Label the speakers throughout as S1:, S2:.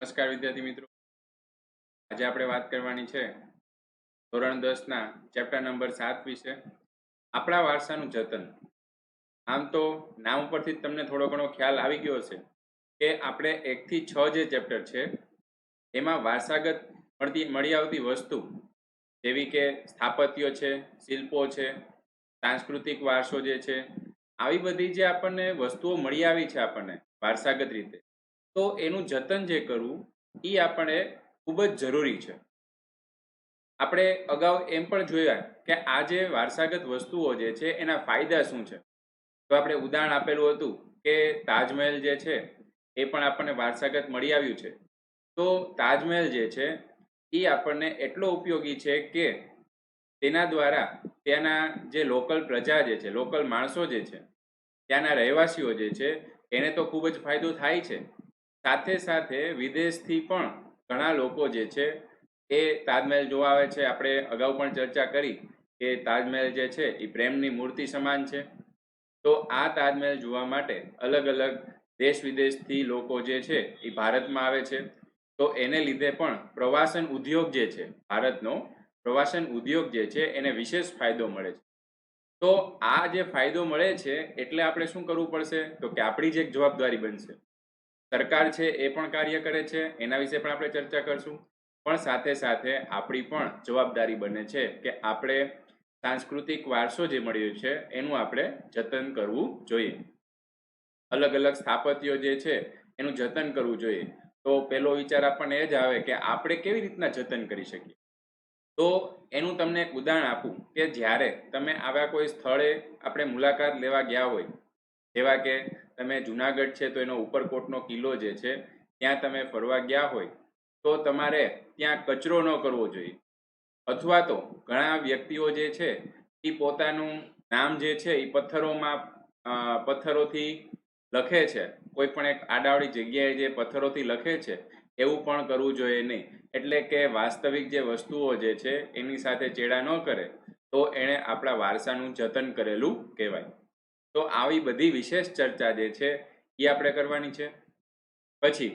S1: નમસ્કાર વિદ્યાર્થી મિત્રો, આજે આપણે વાત કરવાની છે ધોરણ 10ના ચેપ્ટર નંબર 7 વિશે આપણા વારસાનું જતન. આમ તો નામ ઉપરથી જ તમને થોડો ઘણો ખ્યાલ આવી ગયો હશે કે આપણે 1 થી 6 જે ચેપ્ટર છે એમાં વારસાગત મળી આવતી વસ્તુ જેવી કે સ્થાપત્યો છે, શિલ્પો છે, સાંસ્કૃતિક વારસો જે છે, આવી બધી જે આપણને વસ્તુઓ મળી આવી છે આપણને વારસાગત રીતે, તો એનું જતન જે કરવું એ આપણે ખૂબ જ જરૂરી છે. આપણે અગાઉ એમ પણ જોયા કે આ જે વારસાગત વસ્તુઓ જે છે એના ફાયદા શું છે. તો આપણે ઉદાહરણ આપેલું હતું કે તાજમહેલ જે છે એ પણ આપણને વારસાગત મળી આવ્યું છે. તો તાજમહેલ જે છે એ આપણને એટલો ઉપયોગી છે કે તેના દ્વારા ત્યાંના જે લોકલ પ્રજા જે છે, લોકલ માણસો જે છે, ત્યાંના રહેવાસીઓ જે છે એને તો ખૂબ જ ફાયદો થાય છે. સાથે સાથે વિદેશથી પણ ઘણા લોકો જે છે એ તાજમહેલ જોવા આવે છે. આપણે અગાઉ પણ ચર્ચા કરી કે તાજમહેલ જે છે એ પ્રેમની મૂર્તિ સમાન છે. તો આ તાજમહેલ જોવા માટે અલગ અલગ દેશ વિદેશથી લોકો જે છે એ ભારતમાં આવે છે. તો એને લીધે પણ પ્રવાસન ઉદ્યોગ જે છે, ભારતનો પ્રવાસન ઉદ્યોગ જે છે એને વિશેષ ફાયદો મળે છે. તો આ જે ફાયદો મળે છે એટલે આપણે શું કરવું પડશે, તો કે આપણી જ એક જવાબદારી બનશે. સરકાર છે એ પણ કાર્ય કરે છે, એના વિશે પણ આપણે ચર્ચા કરશું. પણ સાથે સાથે આપણી પણ જવાબદારી બને છે કે આપણે સાંસ્કૃતિક વારસો જે મળ્યો છે એનું આપણે જતન કરવું જોઈએ. અલગ અલગ સ્થાપત્યો જે છે એનું જતન કરવું જોઈએ. તો પહેલો વિચાર આપણને એ જ આવે કે આપણે કેવી રીતના જતન કરી શકીએ. તો એનું તમને એક ઉદાહરણ આપું કે જ્યારે તમે આવા કોઈ સ્થળે આપણે મુલાકાત લેવા ગયા હોય, જેવા કે તમે જુનાગઢ છે તો એનો ઉપરકોટનો કિલ્લો જે છે ત્યાં તમે ફરવા ગયા હોય, તો તમારે ત્યાં કચરો ન કરવો જોઈએ. અથવા તો ઘણા વ્યક્તિઓ જે છે એ પોતાનું નામ જે છે એ પથ્થરોથી લખે છે. કોઈ પણ એક આડાવડી જગ્યાએ જે પથ્થરોથી લખે છે એવું પણ કરવું જોઈએ નહીં. એટલે કે વાસ્તવિક જે વસ્તુઓ જે છે એની સાથે ચેડા ન કરે તો એણે આપણા વારસાનું જતન કરેલું કહેવાય. તો આવી બધી વિશેષ ચર્ચા જે છે એ આપણે કરવાની છે. પછી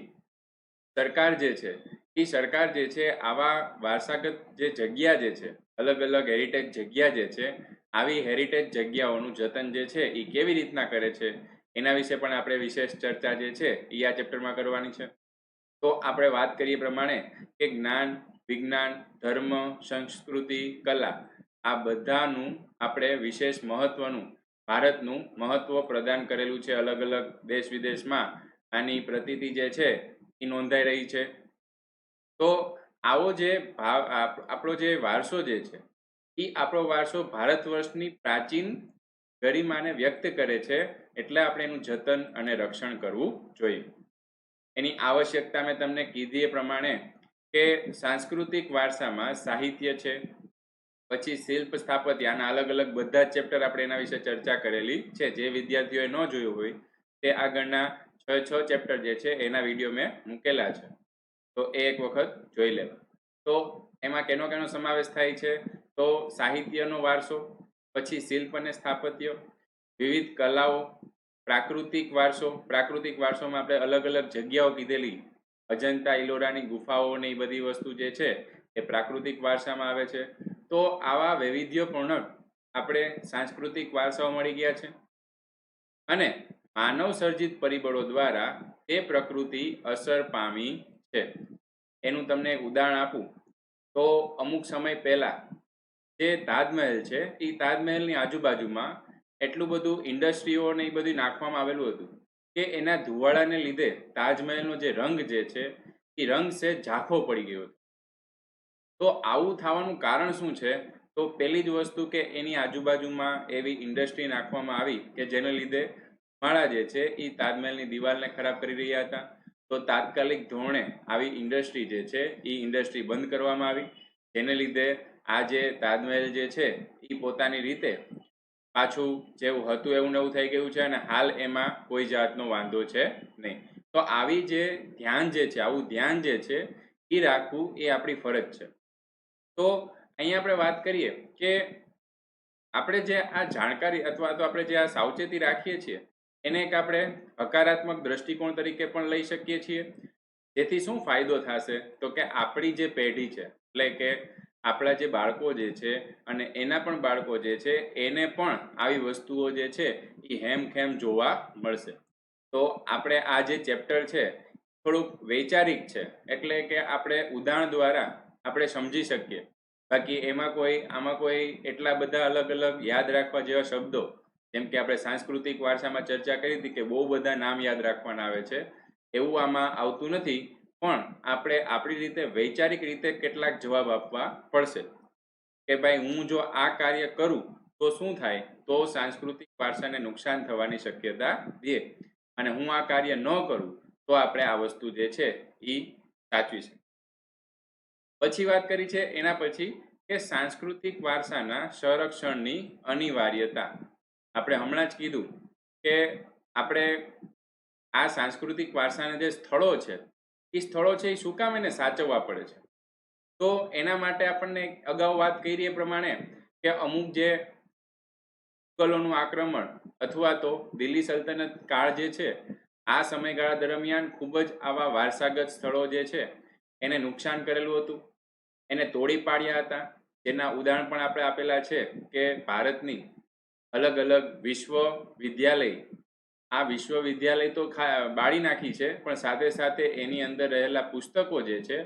S1: સરકાર જે છે એ સરકાર જે છે આવા વારસાગત જે જગ્યા જે છે, અલગ અલગ હેરિટેજ જગ્યા જે છે, આવી હેરિટેજ જગ્યાઓનું જતન જે છે એ કેવી રીતના કરે છે એના વિશે પણ આપણે વિશેષ ચર્ચા જે છે એ આ ચેપ્ટરમાં કરવાની છે. તો આપણે વાત કરીએ પ્રમાણે કે જ્ઞાન, વિજ્ઞાન, ધર્મ, સંસ્કૃતિ, કલા આ બધાનું આપણે વિશેષ મહત્વનું ભારતનું મહત્વ પ્રદાન કરેલું છે. અલગ અલગ દેશ વિદેશમાં આની પ્રતીતિ જે છે એ નોંધાઈ રહી છે. તો આવો જે આપણો જે વારસો જે છે એ આપણો વારસો ભારત વર્ષની પ્રાચીન ગરિમાને વ્યક્ત કરે છે. એટલે આપણે એનું જતન અને રક્ષણ કરવું જોઈએ. એની આવશ્યકતા મેં તમને કીધી એ પ્રમાણે કે સાંસ્કૃતિક વારસામાં સાહિત્ય છે, પછી શિલ્પ, સ્થાપત્ય, આના અલગ અલગ બધા જ ચેપ્ટર આપણે એના વિશે ચર્ચા કરેલી છે. જે વિદ્યાર્થીઓએ ન જોયું હોય તે આગળના 6 ચેપ્ટર જે છે એના વિડીયો મેં મૂકેલા છે, તો એ એક વખત જોઈ લેવા. તો એમાં કેનો કેનો સમાવેશ થાય છે, તો સાહિત્યનો વારસો, પછી શિલ્પ અને સ્થાપત્ય, વિવિધ કલાઓ, પ્રાકૃતિક વારસો. પ્રાકૃતિક વારસોમાં આપણે અલગ અલગ જગ્યાઓ કીધેલી, અજંતા ઇલોરાની ગુફાઓ ને એ બધી વસ્તુ જે છે એ પ્રાકૃતિક વારસામાં આવે છે. તો આવા વૈવિધ્યપૂર્ણ આપણે સાંસ્કૃતિક વારસાઓ મળી ગયા છે. અને માનવ સર્જિત પરિબળો દ્વારા તે પ્રકૃતિ અસર પામી છે. એનું તમને એક ઉદાહરણ આપું તો અમુક સમય પહેલા જે તાજમહેલ છે એ તાજમહેલની આજુબાજુમાં એટલું બધું ઇન્ડસ્ટ્રીઓ ને એ બધું નાખવામાં આવેલું હતું કે એના ધુવાડાને લીધે તાજમહેલનો જે રંગ જે છે એ રંગ સે ઝાંખો પડી ગયો હતો. તો આવું થવાનું કારણ શું છે, તો પહેલી જ વસ્તુ કે એની આજુબાજુમાં એવી ઇન્ડસ્ટ્રી નાખવામાં આવી કે જેને લીધે ધુમાડા જે છે એ તાજમહેલની દિવાલને ખરાબ કરી રહ્યા હતા. તો તાત્કાલિક ધોરણે આવી ઇન્ડસ્ટ્રી જે છે એ ઇન્ડસ્ટ્રી બંધ કરવામાં આવી, જેને લીધે આ જે તાજમહેલ જે છે એ પોતાની રીતે પાછું જેવું હતું એવું નવું થઈ ગયું છે અને હાલ એમાં કોઈ જાતનો વાંધો છે નહીં. તો આવી જે ધ્યાન જે છે, આવું ધ્યાન જે છે એ રાખવું એ આપણી ફરજ છે. તો અહીંયા આપણે વાત કરીએ કે આપણે જે આ જાણકારી અથવા તો આપણે જે આ સાવચેતી રાખીએ છીએ એને એક આપણે હકારાત્મક દ્રષ્ટિકોણ તરીકે પણ લઈ શકીએ છીએ. જેથી શું ફાયદો થશે તો કે આપણી જે પેઢી છે એટલે કે આપણા જે બાળકો જે છે અને એના પણ બાળકો જે છે એને પણ આવી વસ્તુઓ જે છે એ હેમખેમ જોવા મળશે. તો આપણે આ જે ચેપ્ટર છે થોડુંક વૈચારિક છે એટલે કે આપણે ઉદાહરણ દ્વારા આપણે સમજી શકીએ. બાકી આમાં કોઈ એટલા બધા અલગ અલગ યાદ રાખવા જેવા શબ્દો જેમ કે આપણે સાંસ્કૃતિક વારસામાં ચર્ચા કરી હતી કે બહુ બધા નામ યાદ રાખવાના આવે છે એવું આમાં આવતું નથી. પણ આપણે આપણી રીતે વૈચારિક રીતે કેટલાક જવાબ આપવા પડશે કે ભાઈ હું જો આ કાર્ય કરું તો શું થાય તો સાંસ્કૃતિક વારસાને નુકસાન થવાની શક્યતા રહે અને હું આ કાર્ય ન કરું તો આપણે આ વસ્તુ જે છે એ સાચવી શકીએ. પછી વાત કરી છે એના પછી કે સાંસ્કૃતિક વારસાના સંરક્ષણની અનિવાર્યતા. આપણે હમણાં જ કીધું કે આપણે આ સાંસ્કૃતિક વારસાના જે સ્થળો છે એ શું કામ એને સાચવવા પડે છે તો એના માટે આપણને અગાઉ વાત કરી એ પ્રમાણે કે અમુક જે મુગલોનું આક્રમણ અથવા તો દિલ્હી સલ્તનત કાળ જે છે આ સમયગાળા દરમિયાન ખૂબ જ આવા વારસાગત સ્થળો જે છે એને નુકસાન કરેલું હતું, એને તોડી પાડ્યા હતા. જેના ઉદાહરણ પણ આપણે આપેલા છે કે ભારતની અલગ અલગ વિશ્વવિદ્યાલય આ વિશ્વવિદ્યાલય તો બાળી નાખી છે પણ સાથે સાથે એની અંદર રહેલા પુસ્તકો જે છે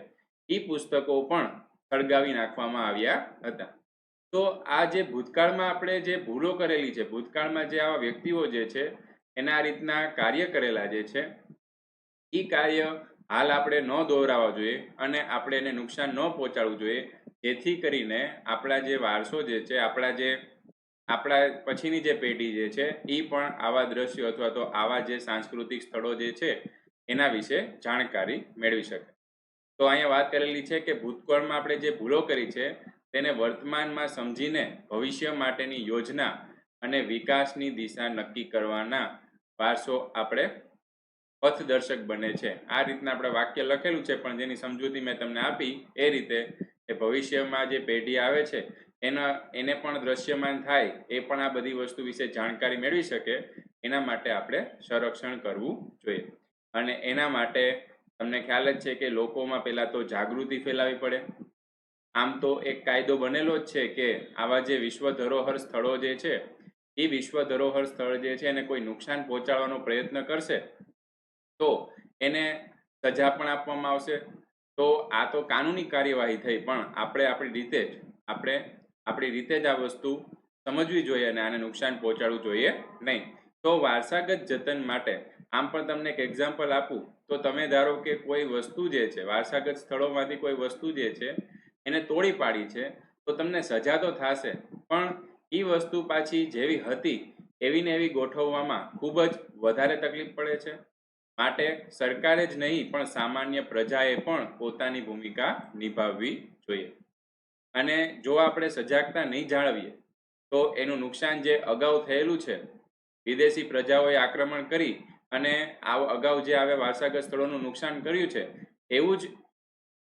S1: એ પુસ્તકો પણ સળગાવી નાખવામાં આવ્યા હતા. તો આ જે ભૂતકાળમાં આપણે જે ભૂલો કરેલી છે, ભૂતકાળમાં જે આવા વ્યક્તિઓ જે છે એના રીતના કાર્ય કરેલા જે છે એ કાર્ય હાલ આપણે ન દોહરાવવા જોઈએ અને આપણે એને નુકસાન ન પહોંચાડવું જોઈએ જેથી કરીને આપણા જે વારસો જે છે આપણા પછીની જે પેઢી જે છે એ પણ આવા દ્રશ્યો અથવા તો આવા જે સાંસ્કૃતિક સ્થળો જે છે એના વિશે જાણકારી મેળવી શકે. તો અહીંયા વાત કરેલી છે કે ભૂતકાળમાં આપણે જે ભૂલો કરી છે તેને વર્તમાનમાં સમજીને ભવિષ્ય માટેની યોજના અને વિકાસની દિશા નક્કી કરવાના વારસો આપણે પથદર્શક બને છે. આ રીતના આપણે વાક્ય લખેલું છે પણ જેની સમજૂતી મેં તમને આપી એ રીતે એ ભવિષ્યમાં જે પેઢી આવે છે એને પણ દ્રશ્યમાન થાય એ પણ આ બધી વસ્તુ વિશે જાણકારી મેળવી શકે એના માટે આપણે સંરક્ષણ કરવું જોઈએ. અને એના માટે તમને ખ્યાલ જ છે કે લોકોમાં પહેલાં તો જાગૃતિ ફેલાવવી પડે. આમ તો એક કાયદો બનેલો જ છે કે આવા જે વિશ્વ ધરોહર સ્થળો જે છે એ વિશ્વ ધરોહર સ્થળ જે છે એને કોઈ નુકસાન પહોંચાડવાનો પ્રયત્ન કરશે તો એને સજા પણ આપવામાં આવશે. તો આ તો કાનૂની કાર્યવાહી થઈ પણ આપણે આપણી રીતે જ આ વસ્તુ સમજવી જોઈએ અને આને નુકસાન પહોંચાડવું જોઈએ નહીં. તો વારસાગત જતન માટે આમ પણ તમને એક એક્ઝામ્પલ આપું તો તમે ધારો કે કોઈ વસ્તુ જે છે વારસાગત સ્થળોમાંથી કોઈ વસ્તુ જે છે એને તોડી પાડી છે તો તમને સજા તો થશે પણ એ વસ્તુ પાછી જેવી હતી એવી ને એવી ગોઠવવામાં ખૂબ જ વધારે તકલીફ પડે છે. માટે સરકારે જ નહીં પણ સામાન્ય પ્રજાએ પણ પોતાની ભૂમિકા નિભાવવી જોઈએ. અને જો આપણે સજાગતા નહીં જાળવીએ તો એનું નુકસાન જે અગાઉ થયેલું છે વિદેશી પ્રજાઓએ આક્રમણ કરી અને અગાઉ જે આવે વારસાગત સ્થળોનું નુકસાન કર્યું છે એવું જ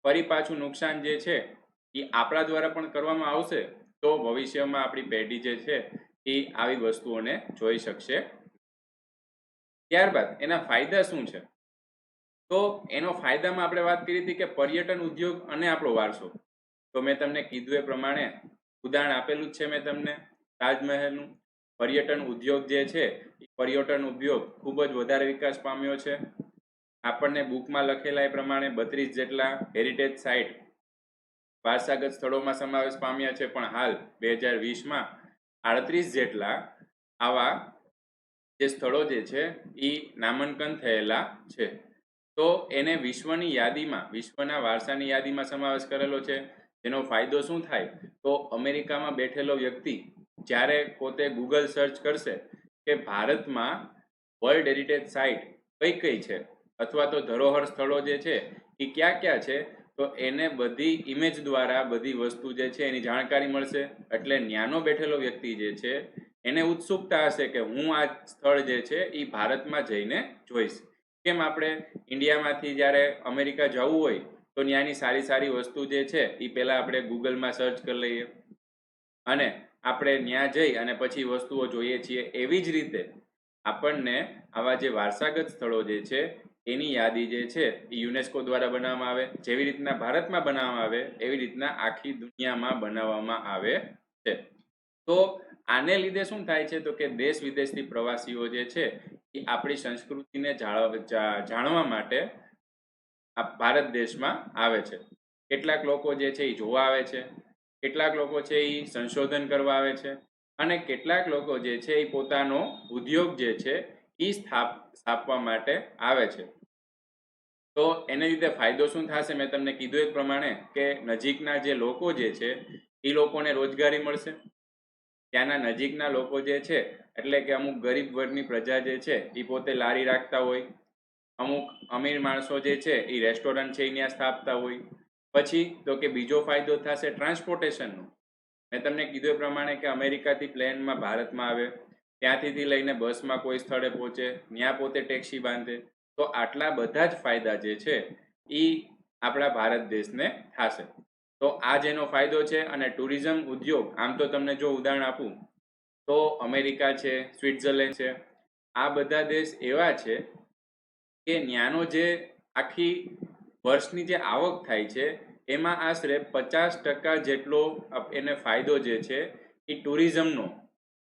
S1: ફરી પાછું નુકસાન જે છે એ આપણા દ્વારા પણ કરવામાં આવશે તો ભવિષ્યમાં આપણી પેઢી જે છે એ આવી વસ્તુઓને જોઈ શકશે. ત્યારબાદ એના ફાયદા શું છે તો એનો ફાયદામાં આપણે વાત કરી હતી કે પર્યટન ઉદ્યોગ અને આપણો વારસો. તો મેં તમને કીધું એ પ્રમાણે ઉદાહરણ આપેલું જ છે મેં તમને તાજમહેલનું. પર્યટન ઉદ્યોગ જે છે એ પર્યટન ઉદ્યોગ ખૂબ જ વધારે વિકાસ પામ્યો છે. આપણને બુકમાં લખેલા એ પ્રમાણે 32 જેટલા હેરિટેજ સાઇટ વારસાગત સ્થળોમાં સમાવેશ પામ્યા છે પણ હાલ 2020માં 38 જેટલા આવા જે સ્થળો જે છે એ નામાંકન થયેલા છે. તો એને વિશ્વના વારસાની યાદીમાં સમાવેશ કરેલો છે. જેનો ફાયદો શું થાય તો અમેરિકામાં બેઠેલો વ્યક્તિ જ્યારે પોતે ગૂગલ સર્ચ કરશે કે ભારતમાં વર્લ્ડ હેરિટેજ સાઇટ કઈ છે અથવા તો ધરોહર સ્થળો જે છે એ ક્યાં છે તો એને બધી ઇમેજ દ્વારા બધી વસ્તુ જે છે એની જાણકારી મળશે. એટલે ન્યાનો બેઠેલો વ્યક્તિ જે છે એને ઉત્સુકતા હશે કે હું આ સ્થળ જે છે એ ભારતમાં જઈને જોઈશ. કેમ આપણે ઇન્ડિયામાંથી જ્યારે અમેરિકા જવું હોય તો ત્યાંની સારી વસ્તુ જે છે એ પહેલાં આપણે ગૂગલમાં સર્ચ કરી લઈએ અને આપણે ત્યાં જઈ અને પછી વસ્તુઓ જોઈએ છીએ. એવી જ રીતે આપણને આવા જે વારસાગત સ્થળો જે છે એની યાદી જે છે એ યુનેસ્કો દ્વારા બનાવવામાં આવે. જેવી રીતના ભારતમાં બનાવવામાં આવે એવી રીતના આખી દુનિયામાં બનાવવામાં આવે છે. તો આને લીધે શું થાય છે તો કે દેશ વિદેશથી પ્રવાસીઓ જે છે એ આપણી સંસ્કૃતિને જાણવા માટે આ ભારત દેશમાં આવે છે. કેટલાક લોકો જે છે એ જોવા આવે છે, કેટલાક લોકો છે એ સંશોધન કરવા આવે છે, અને કેટલાક લોકો જે છે એ પોતાનો ઉદ્યોગ જે છે એ સ્થાપવા માટે આવે છે. તો એને લીધે ફાયદો શું થશે? મેં તમને કીધું એ પ્રમાણે કે નજીકના જે લોકો જે છે એ લોકોને રોજગારી મળશે. ત્યાંના નજીકના લોકો જે છે એટલે કે અમુક ગરીબ વર્ગની પ્રજા જે છે એ પોતે લારી રાખતા હોય, અમુક અમીર માણસો જે છે એ રેસ્ટોરન્ટ છે એ ત્યાં સ્થાપતા હોય. પછી તો કે બીજો ફાયદો થશે ટ્રાન્સપોર્ટેશનનો. મેં તમને કીધું એ પ્રમાણે કે અમેરિકાથી પ્લેનમાં ભારતમાં આવે, ત્યાંથી લઈને બસમાં કોઈ સ્થળે પહોંચે, ત્યાં પોતે ટેક્સી બાંધે. તો આટલા બધા જ ફાયદા જે છે એ આપણા ભારત દેશને થશે. તો આ જેનો ફાયદો છે. અને ટુરિઝમ ઉદ્યોગ આમ તો તમને જો ઉદાહરણ આપું તો અમેરિકા છે, સ્વિટ્ઝરલેન્ડ છે, આ બધા દેશ એવા છે કે ત્યાંનો જે આખી વર્ષની જે આવક થાય છે એમાં આશરે 50% જેટલો એને ફાયદો જે છે એ ટુરિઝમનો,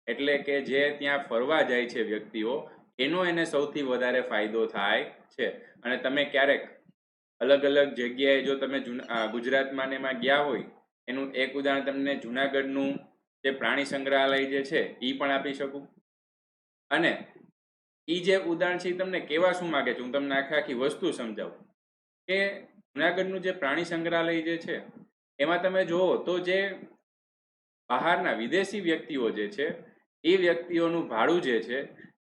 S1: એટલે કે જે ત્યાં ફરવા જાય છે વ્યક્તિઓ, એનો એને સૌથી વધારે ફાયદો થાય છે. અને તમે ક્યારેક અલગ અલગ જગ્યાએ જો તમે ગુજરાતમાં ને એમાં ગયા હોય, એનું એક ઉદાહરણ તમને જુનાગઢનું જે પ્રાણી સંગ્રહાલય જે છે એ પણ આપી શકું. અને એ જે ઉદાહરણ છે એ તમને કેવા શું માગે છે, હું તમને આખી વસ્તુ સમજાવું કે જુનાગઢનું જે પ્રાણી સંગ્રહાલય જે છે એમાં તમે જુઓ તો જે બહારના વિદેશી વ્યક્તિઓ જે છે એ વ્યક્તિઓનું ભાડું જે છે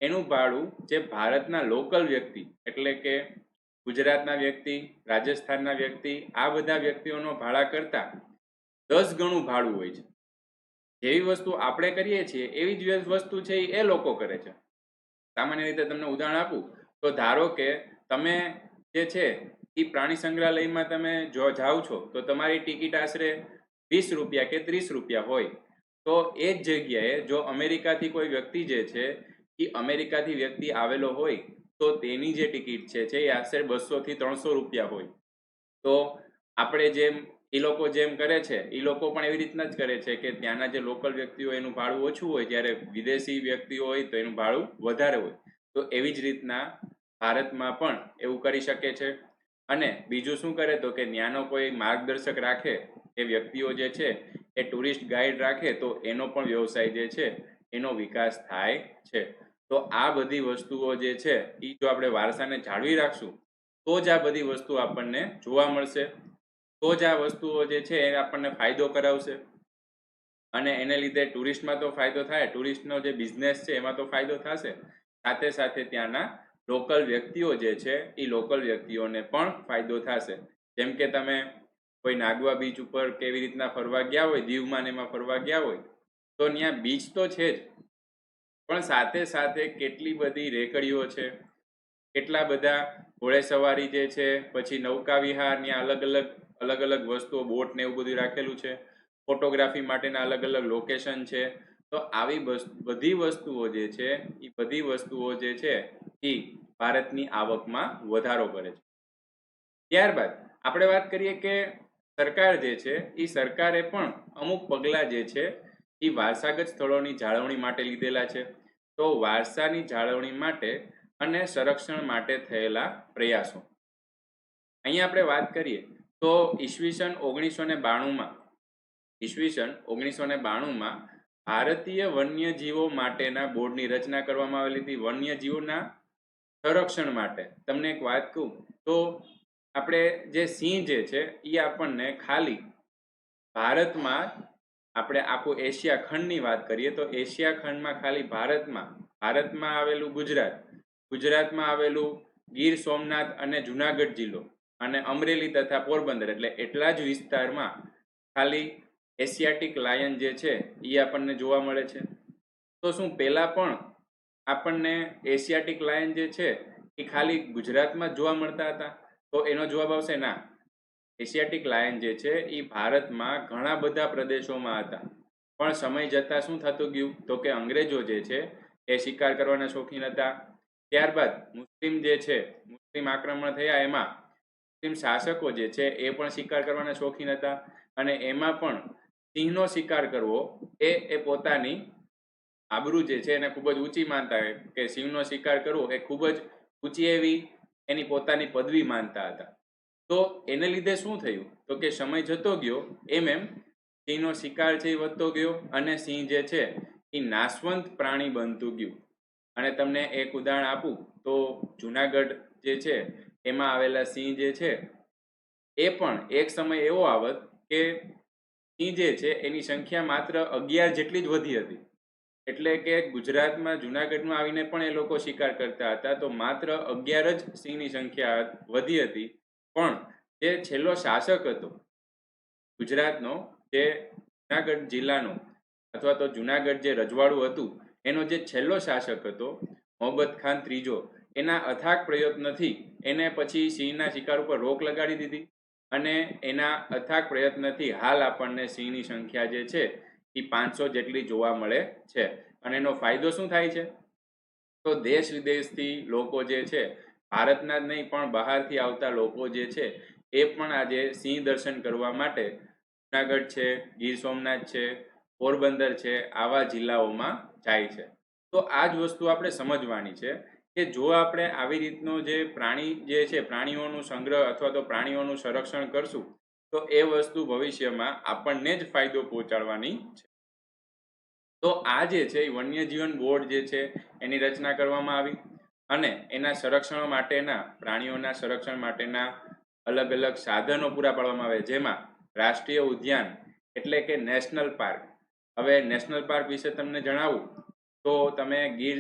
S1: એનું ભાડું જે ભારતના લોકલ વ્યક્તિ એટલે કે ગુજરાતના વ્યક્તિ, રાજસ્થાનના વ્યક્તિ, આ બધા વ્યક્તિઓનો ભાડા કરતા 10 ગણું ભાડું હોય છે. જેવી વસ્તુ આપણે કરીએ છીએ એવી જ વસ્તુ છે એ લોકો કરે છે. સામાન્ય રીતે તમને ઉદાહરણ આપું તો ધારો કે તમે જે છે એ પ્રાણી સંગ્રહાલયમાં તમે જો જાઓ છો તો તમારી ટિકિટ આશરે 20 રૂપિયા કે 30 રૂપિયા હોય. તો એ જ જગ્યાએ જો અમેરિકાથી કોઈ વ્યક્તિ જે છે એ અમેરિકાથી વ્યક્તિ આવેલો હોય તો તેની જે ટિકિટ છે એ આશરે 200 થી 300 રૂપિયા હોય. તો આપણે જેમ એ લોકો જેમ કરે છે એ લોકો પણ એવી રીતના જ કરે છે કે ત્યાંના જે લોકલ વ્યક્તિઓ એનું ભાડું ઓછું હોય, જ્યારે વિદેશી વ્યક્તિઓ હોય તો એનું ભાડું વધારે હોય. તો એવી જ રીતના ભારતમાં પણ એવું કરી શકે છે. અને બીજું શું કરે તો કે ત્યાંનો કોઈ માર્ગદર્શક રાખે, એ વ્યક્તિઓ જે છે એ ટુરિસ્ટ ગાઈડ રાખે તો એનો પણ વ્યવસાય જે છે એનો વિકાસ થાય છે. તો આ બધી વસ્તુઓ જે છે એ જો આપણે વારસાને જાળવી રાખશું તો જ આ બધી વસ્તુ આપણને જોવા મળશે, તો જ આ વસ્તુઓ જે છે એ આપણને ફાયદો કરાવશે. અને એને લીધે ટુરિસ્ટમાં તો ફાયદો થાય, ટુરિસ્ટનો જે બિઝનેસ છે એમાં તો ફાયદો થશે, સાથે સાથે ત્યાંના લોકલ વ્યક્તિઓ જે છે એ લોકલ વ્યક્તિઓને પણ ફાયદો થશે. જેમ કે તમે કોઈ નાગવા બીચ ઉપર કેવી રીતના ફરવા ગયા હોય, દીવમાં ને એમાં ફરવા ગયા હોય તો ત્યાં બીચ તો છે જ, પણ સાથે સાથે કેટલી બધી રેકડીઓ છે, કેટલા બધા ઘોડેસવારી જે છે, પછી નૌકા વિહાર, ત્યાં અલગ અલગ વસ્તુઓ, બોટ ને એવું બધું રાખેલું છે, ફોટોગ્રાફી માટેના અલગ અલગ લોકેશન છે. તો આવી બધી વસ્તુઓ જે છે એ બધી વસ્તુઓ જે છે એ ભારતની આવકમાં વધારો કરે છે. ત્યારબાદ આપણે વાત કરીએ કે સરકાર જે છે એ સરકારે પણ અમુક પગલાં જે છે એ વારસાગત સ્થળોની જાળવણી માટે લીધેલા છે. તો વારસાની જાળવણી માટે અને સંરક્ષણ માટે થયેલા પ્રયાસો અહીંયા આપણે વાત કરીએ તો ઈસવીસન 1992માં ભારતીય વન્યજીવો માટેના બોર્ડની રચના કરવામાં આવેલી હતી. વન્યજીવોના સંરક્ષણ માટે તમને એક વાત કહું તો આપણે જે સિંહ જે છે એ આપણને ખાલી ભારતમાં, આપણે આખું એશિયા ખંડની વાત કરીએ તો એશિયા ખંડમાં ખાલી ભારતમાં આવેલું ગુજરાતમાં આવેલું ગીર સોમનાથ અને જુનાગઢ જિલ્લો અને અમરેલી તથા પોરબંદર, એટલે એટલા જ વિસ્તારમાં ખાલી એશિયાટિક લાયન જે છે એ આપણને જોવા મળે છે. તો શું પહેલા પણ આપણને એશિયાટિક લાયન જે છે એ ખાલી ગુજરાતમાં જ જોવા મળતા હતા? તો એનો જવાબ આવશે ના. એશિયાટિક લાયન જે છે એ ભારતમાં ઘણા બધા પ્રદેશોમાં હતા, પણ સમય જતાં શું થતું ગયું તો કે અંગ્રેજો જે છે એ શિકાર કરવાના શોખીન હતા. ત્યારબાદ મુસ્લિમ જે છે મુસ્લિમ આક્રમણ થયા એમાં મુસ્લિમ શાસકો જે છે એ પણ શિકાર કરવાના શોખીન હતા, અને એમાં પણ સિંહનો શિકાર કરવો એ પોતાની આબરૂ જે છે એને ખૂબ જ ઊંચી માનતા, કે સિંહનો શિકાર કરવો એ ખૂબ જ ઊંચી એવી એની પોતાની પદવી માનતા હતા. તો એને લીધે શું થયું, તો કે સમય જતો ગયો એમ સિંહનો શિકાર છે એ વધતો ગયો, અને સિંહ જે છે એ નાશવંત પ્રાણી બનતું ગયું. અને તમને એક ઉદાહરણ આપું તો જુનાગઢ જે છે એમાં આવેલા સિંહ જે છે એ પણ એક સમય એવો આવત કે સિંહ જે છે એની સંખ્યા માત્ર 11 જેટલી જ વધી હતી. એટલે કે ગુજરાતમાં જુનાગઢમાં આવીને પણ એ લોકો શિકાર કરતા હતા, તો માત્ર 11 જ સિંહની સંખ્યા વધી હતી. પણ જે છેલ્લો શાસક હતો ગુજરાતનો, જે જુનાગઢ જિલ્લાનો અથવા તો જુનાગઢ જે રજવાડું હતું એનો જે છેલ્લો શાસક હતો મોહબ્બત ખાન ત્રીજો, એના અથાગ પ્રયત્નથી એને પછી સિંહના શિકાર ઉપર રોક લગાડી દીધી, અને એના અથાગ પ્રયત્નથી હાલ આપણને સિંહની સંખ્યા જે છે એ 500 જેટલી જોવા મળે છે. અને એનો ફાયદો શું થાય છે, તો દેશ વિદેશથી લોકો જે છે, ભારતના જ નહીં પણ બહારથી આવતા લોકો જે છે એ પણ આજે સિંહ દર્શન કરવા માટે જુનાગઢ છે, ગીર સોમનાથ છે, પોરબંદર છે, આવા જિલ્લાઓમાં જાય છે. તો આ જ વસ્તુ આપણે સમજવાની છે કે જો આપણે આવી રીતનો જે પ્રાણી જે છે, પ્રાણીઓનું સંગ્રહ અથવા તો પ્રાણીઓનું સંરક્ષણ કરશું તો એ વસ્તુ ભવિષ્યમાં આપણને જ ફાયદો પહોંચાડવાની છે. તો આ જે છે એ વન્યજીવન બોર્ડ જે છે એની રચના કરવામાં આવી, અને એના સંરક્ષણ માટેના, પ્રાણીઓના સંરક્ષણ માટેના અલગ અલગ સાધનો પૂરા પાડવામાં આવે, જેમાં રાષ્ટ્રીય ઉદ્યાન એટલે કે નેશનલ પાર્ક. હવે નેશનલ પાર્ક વિશે તમને જણાવું તો તમે ગીર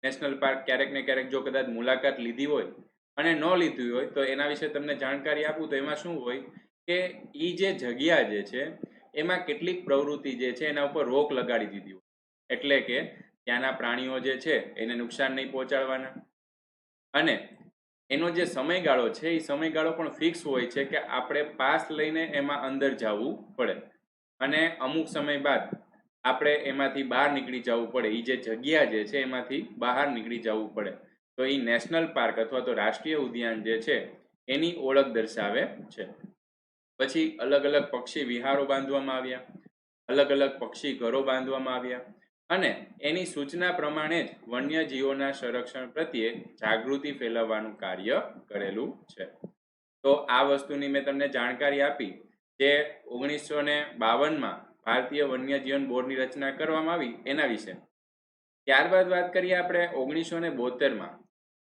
S1: નેશનલ પાર્ક ક્યારેક ને ક્યારેક જો કદાચ મુલાકાત લીધી હોય અને ન લીધી હોય તો એના વિશે તમને જાણકારી આપું તો એમાં શું હોય કે એ જે જગ્યા જે છે એમાં કેટલીક પ્રવૃત્તિ જે છે એના ઉપર રોક લગાડી દીધી હોય, એટલે કે ત્યાંના પ્રાણીઓ જે છે એને નુકસાન નહીં પહોંચાડવાના, અને એનો જે સમયગાળો છે એ સમયગાળો પણ ફિક્સ હોય છે કે આપણે પાસ લઈને એમાં અંદર જવું પડે, અને અમુક સમય બાદ આપણે એમાંથી બહાર નીકળી જવું પડે. એ જે જગ્યા જે છે એમાંથી બહાર નીકળી જવું પડે. તો એ નેશનલ પાર્ક અથવા તો રાષ્ટ્રીય ઉદ્યાન જે છે એની ઓળખ દર્શાવે છે. પછી અલગ અલગ પક્ષી વિહારો બાંધવામાં આવ્યા, અલગ અલગ પક્ષી ઘરો બાંધવામાં આવ્યા, અને એની સૂચના પ્રમાણે જ વન્યજીવોના સંરક્ષણ પ્રત્યે જાગૃતિ ફેલાવવાનું કાર્ય કરેલું છે. તો આ વસ્તુની મેં તમને જાણકારી આપી જે 1952માં ભારતીય વન્યજીવન બોર્ડની રચના કરવામાં આવી એના વિશે. ત્યારબાદ વાત કરીએ આપણે 1972માં.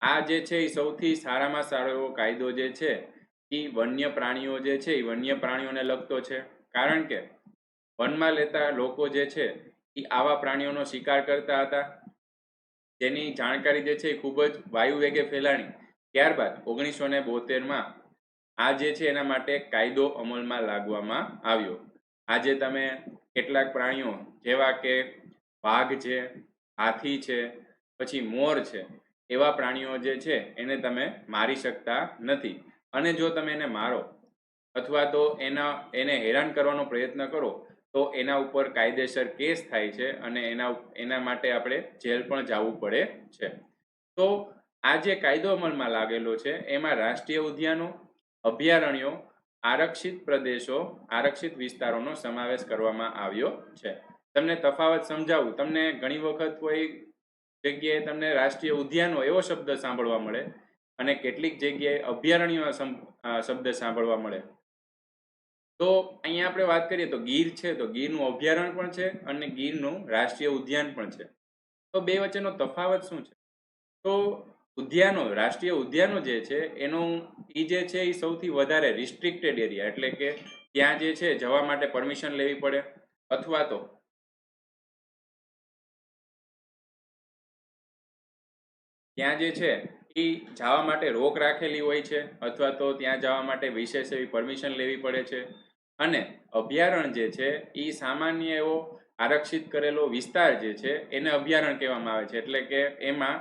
S1: આ જે છે એ સૌથી સારામાં સારો એવો કાયદો જે છે એ વન્ય પ્રાણીઓ જે છે એ વન્ય પ્રાણીઓને લગતો છે, કારણ કે વનમાં લેતા લોકો જે છે એ આવા પ્રાણીઓનો શિકાર કરતા હતા, જેની જાણકારી જે છે એ ખૂબ જ વાયુ વેગે ફેલાણી. ત્યારબાદ 1972માં આ જે છે એના માટે કાયદો અમલમાં લાવવામાં આવ્યો. આજે તમે કેટલાક પ્રાણીઓ જેવા કે વાઘ છે, હાથી છે, પછી મોર છે, એવા પ્રાણીઓ જે છે એને તમે મારી શકતા નથી, અને જો તમે એને મારો અથવા તો એને હેરાન કરવાનો પ્રયત્ન કરો તો એના ઉપર કાયદેસર કેસ થાય છે, અને એના માટે આપણે જેલ પણ જવું પડે છે. તો આ જે કાયદો અમલમાં લાગેલો છે એમાં રાષ્ટ્રીય ઉદ્યાનો, અભયારણ્યો, આરક્ષિત પ્રદેશો, આરક્ષિત વિસ્તારોનો સમાવેશ કરવામાં આવ્યો છે. તમને તફાવત સમજાવું, તમને ઘણી વખત કોઈ જગ્યાએ તમને રાષ્ટ્રીય ઉદ્યાનો એવો શબ્દ સાંભળવા મળે અને કેટલીક જગ્યાએ અભયારણ્યો શબ્દ સાંભળવા મળે. તો અહીંયા આપણે વાત કરીએ તો ગીર છે તો ગીરનું અભયારણ્ય પણ છે અને ગીરનું રાષ્ટ્રીય ઉદ્યાન પણ છે. તો બે વચ્ચેનો તફાવત શું છે? તો ઉદ્યાનો, રાષ્ટ્રીય ઉદ્યાનો જે છે એનું એ જે છે એ સૌથી વધારે રિસ્ટ્રિક્ટેડ એરિયા, એટલે કે ત્યાં જે છે જવા માટે પરમિશન લેવી પડે, અથવા તો ત્યાં જે છે એ જવા માટે રોક રાખેલી હોય છે, અથવા તો ત્યાં જવા માટે વિશેષ એવી પરમિશન લેવી પડે છે. અને અભયારણ્ય જે છે એ સામાન્ય એવો આરક્ષિત કરેલો વિસ્તાર જે છે એને અભયારણ્ય કહેવામાં આવે છે, એટલે કે એમાં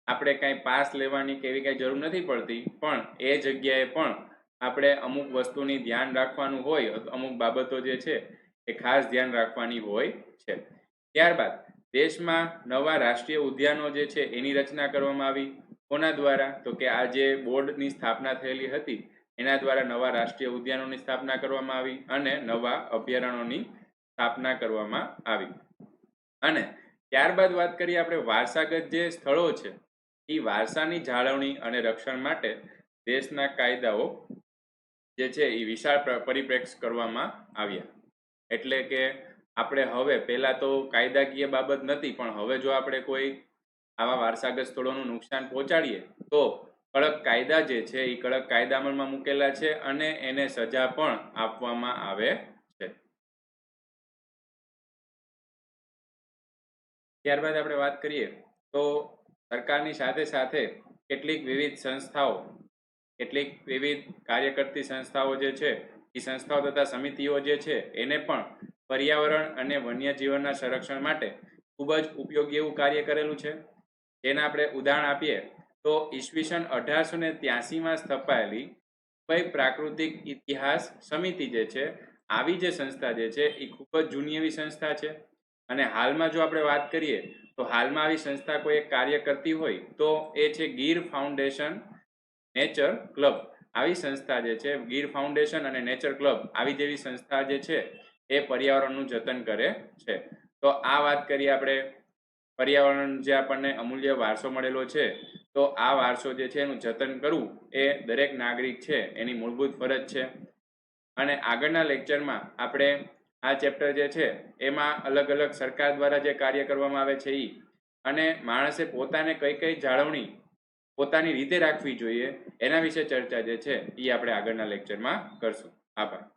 S1: આપણે કાંઈ પાસ લેવાની કે એવી કાંઈ જરૂર નથી પડતી, પણ એ જગ્યાએ પણ આપણે અમુક વસ્તુની ધ્યાન રાખવાનું હોય, અમુક બાબતો જે છે એ ખાસ ધ્યાન રાખવાની હોય છે. ત્યારબાદ દેશમાં નવા રાષ્ટ્રીય ઉદ્યાનો જે છે એની રચના કરવામાં આવી. કોના દ્વારા? તો કે આ જે બોર્ડની સ્થાપના થયેલી હતી એના દ્વારા નવા રાષ્ટ્રીય ઉદ્યાનોની સ્થાપના કરવામાં આવી અને નવા અભયારણ્યોની સ્થાપના કરવામાં આવી. અને ત્યારબાદ વાત કરીએ આપણે વારસાગત જે સ્થળો છે એ વારસાની જાળવણી અને રક્ષણ માટે દેશના કાયદાઓ જે છે એ વિશાળ પરિપ્રેક્ષ કરવામાં આવ્યા. એટલે કે આપણે હવે પહેલા તો કાયદાકીય બાબત નથી, પણ હવે જો આપણે કોઈ આવા વારસાગત સ્થળોનું નુકસાન પહોંચાડીએ તો કડક કાયદા જે છે એ કડક કાયદા અમલમાં મૂકેલા છે અને એને સજા પણ આપવામાં આવે છે. ત્યારબાદ આપણે વાત કરીએ તો સરકારની સાથે સાથે કેટલીક વિવિધ સંસ્થાઓ, કેટલીક વિવિધ કાર્યકર્તી સંસ્થાઓ જે છે એ સંસ્થાઓ તથા સમિતિઓ જે છે એને પણ પર્યાવરણ અને વન્યજીવનના સંરક્ષણ માટે ખૂબ જ ઉપયોગી એવું કાર્ય કરેલું છે. જેના આપણે ઉદાહરણ આપીએ તો ઈસવીસન 1883માં સ્થપાયેલી મુંબઈ પ્રાકૃતિક ઇતિહાસ સમિતિ જે છે, આવી જે સંસ્થા જે છે એ ખૂબ જ જૂની એવી સંસ્થા છે. અને હાલમાં જો આપણે વાત કરીએ તો હાલમાં આવી સંસ્થા કોઈ એક કાર્ય કરતી હોય તો એ છે ગીર ફાઉન્ડેશન નેચર ક્લબ. આવી સંસ્થા જે છે ગીર ફાઉન્ડેશન અને નેચર ક્લબ, આવી જેવી સંસ્થા જે છે એ પર્યાવરણનું જતન કરે છે. તો આ વાત કરીએ આપણે પર્યાવરણ જે આપણને અમૂલ્ય વારસો મળેલો છે, તો આ વારસો જે છે એનું જતન કરવું એ દરેક નાગરિક છે એની મૂળભૂત ફરજ છે. અને આગળના લેક્ચરમાં આપણે આ ચેપ્ટર જે છે એમાં અલગ અલગ સરકાર દ્વારા જે કાર્ય કરવામાં આવે છે અને માણસે પોતાને કઈ કઈ જાળવણી પોતાની રીતે રાખવી જોઈએ એના વિશે ચર્ચા જે છે એ આપણે આગળના લેક્ચરમાં કરશું. આભાર.